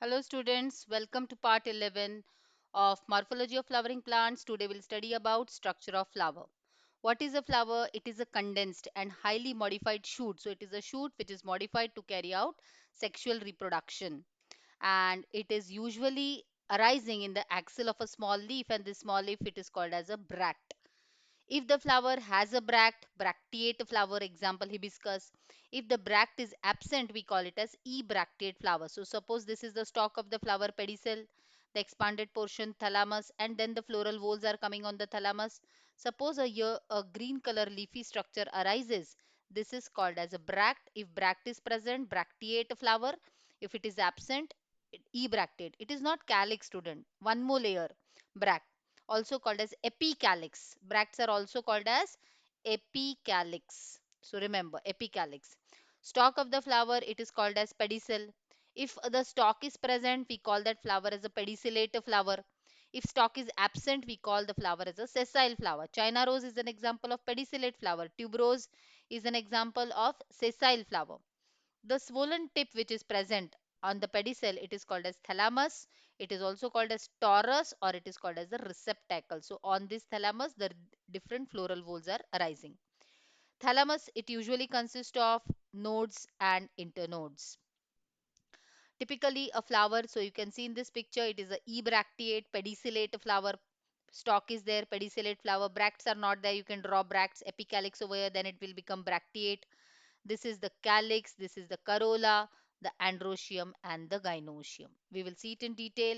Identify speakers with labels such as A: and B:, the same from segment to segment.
A: Hello students, welcome to part 11 of Morphology of Flowering Plants. Today we'll study about structure of flower. What is a flower? It is a condensed and highly modified shoot. So it is a shoot which is modified to carry out sexual reproduction, and it is usually arising in the axil of a small leaf, and this small leaf it is called as a bract. If the flower has a bract, bracteate flower, example hibiscus. If the bract is absent, we call it as ebracteate flower. So suppose this is the stalk of the flower pedicel, the expanded portion thalamus, and then the floral whorls are coming on the thalamus. Suppose a green color leafy structure arises. This is called as a bract. If bract is present, bracteate flower. If it is absent, ebracteate. It is not calyx, student. One more layer, bract, also called as epicalyx. Bracts are also called as epicalyx. So remember, epicalyx. Stalk of the flower, it is called as pedicel. If the stalk is present, we call that flower as a pedicellate flower. If stalk is absent, we call the flower as a sessile flower. China rose is an example of pedicellate flower. Tuberose is an example of sessile flower. The swollen tip which is present on the pedicel, it is called as thalamus. It is also called as torus, or it is called as the receptacle. So on this thalamus, the different floral whorls are arising. Thalamus, it usually consists of nodes and internodes. Typically a flower, so you can see in this picture, it is a ebracteate pedicellate flower. Stalk is there, pedicellate flower. Bracts are not there. You can draw bracts, epicalyx over here, then it will become bracteate. This is the calyx, this is the corolla, the androecium and the gynoecium. We will see it in detail.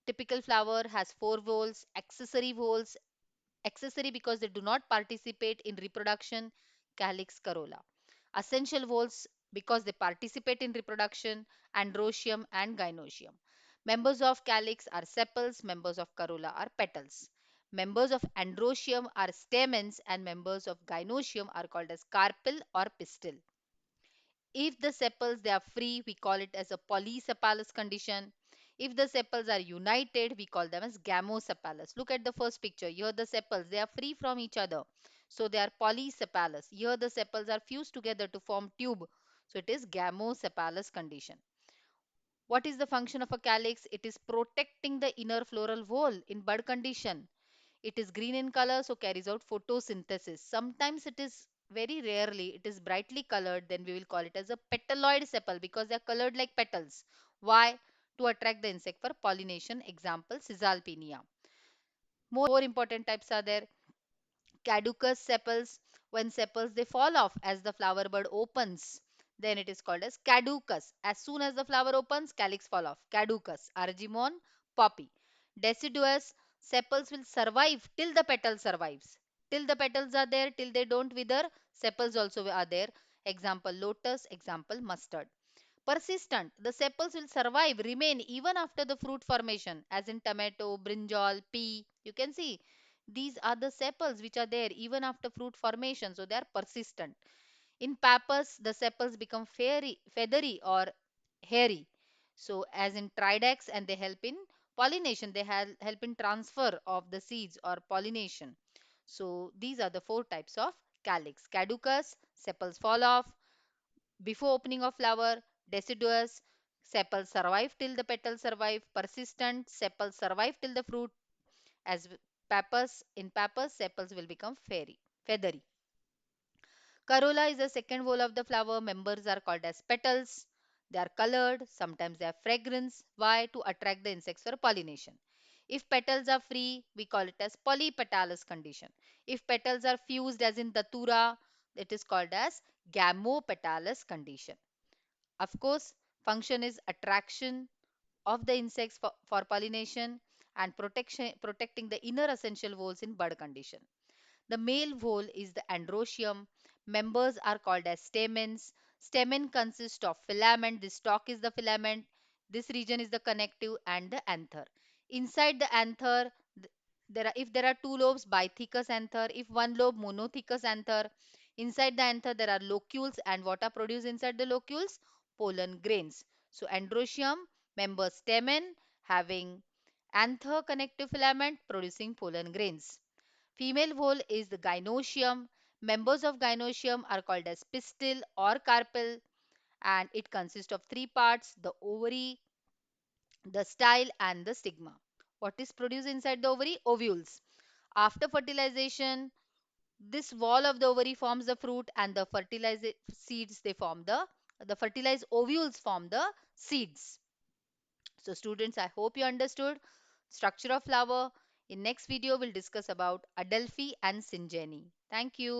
A: Typical flower has four whorls, accessory whorls, accessory because they do not participate in reproduction, calyx, corolla. Essential whorls because they participate in reproduction, androecium and gynoecium. Members of calyx are sepals, members of corolla are petals. Members of androecium are stamens, and members of gynoecium are called as carpel or pistil. If the sepals they are free, we call it as a polysepalous condition. If the sepals are united, we call them as gamosepalous. Look at the first picture. Here the sepals they are free from each other, so they are polysepalous. Here the sepals are fused together to form tube, so it is gamosepalous condition. What is the function of a calyx? It is protecting the inner floral whorl in bud condition. It is green in color, so carries out photosynthesis. Sometimes it is, very rarely, it is brightly colored. Then we will call it as a petaloid sepal because they are colored like petals. Why? To attract the insect for pollination. Example, Caesalpinia. More important types are there. Caducous sepals. When sepals they fall off as the flower bud opens, then it is called as caducus. As soon as the flower opens, calyx fall off. Caducus. Argemone, poppy. Deciduous sepals will survive till the petal survives. Till the petals are there, till they don't wither, sepals also are there. Example lotus, example mustard. Persistent, the sepals will survive, remain even after the fruit formation, as in tomato, brinjal, pea. You can see these are the sepals which are there even after fruit formation, so they are persistent. In pappus, the sepals become feathery or hairy. So, as in tridax, and they help in pollination, they help in transfer of the seeds or pollination. So, these are the four types of calyx. Caducus, sepals fall off before opening of flower. Deciduous, sepals survive till the petals survive. Persistent, sepals survive till the fruit. As pappus, in pappus, sepals will become feathery. Corolla is the second whole of the flower. Members are called as petals. They are colored. Sometimes they have fragrance. Why? To attract the insects for pollination. If petals are free, we call it as polypetalous condition. If petals are fused, as in datura, it is called as gamopetalous condition. Of course, function is attraction of the insects for pollination and protecting the inner essential whorls in bud condition. The male whorl is the androecium. Members are called as stamens. Stamen consists of filament. The stalk is the filament. This region is the connective and the anther. Inside the anther, if there are two lobes, bithecous anther. If one lobe, monothecous anther. Inside the anther, there are locules, and what are produced inside the locules? Pollen grains. So androecium, member stamen, having anther connective filament producing pollen grains. Female whole is the gynoecium. Members of gynoecium are called as pistil or carpel, and it consists of three parts: the ovary, The style and the stigma. What is produced inside the ovary? Ovules. After fertilization, this wall of the ovary forms the fruit, and the fertilized seeds they form the fertilized ovules form the seeds. So students, I hope you understood structure of flower. In next video, we'll discuss about Adelphi and Syngeny. Thank you.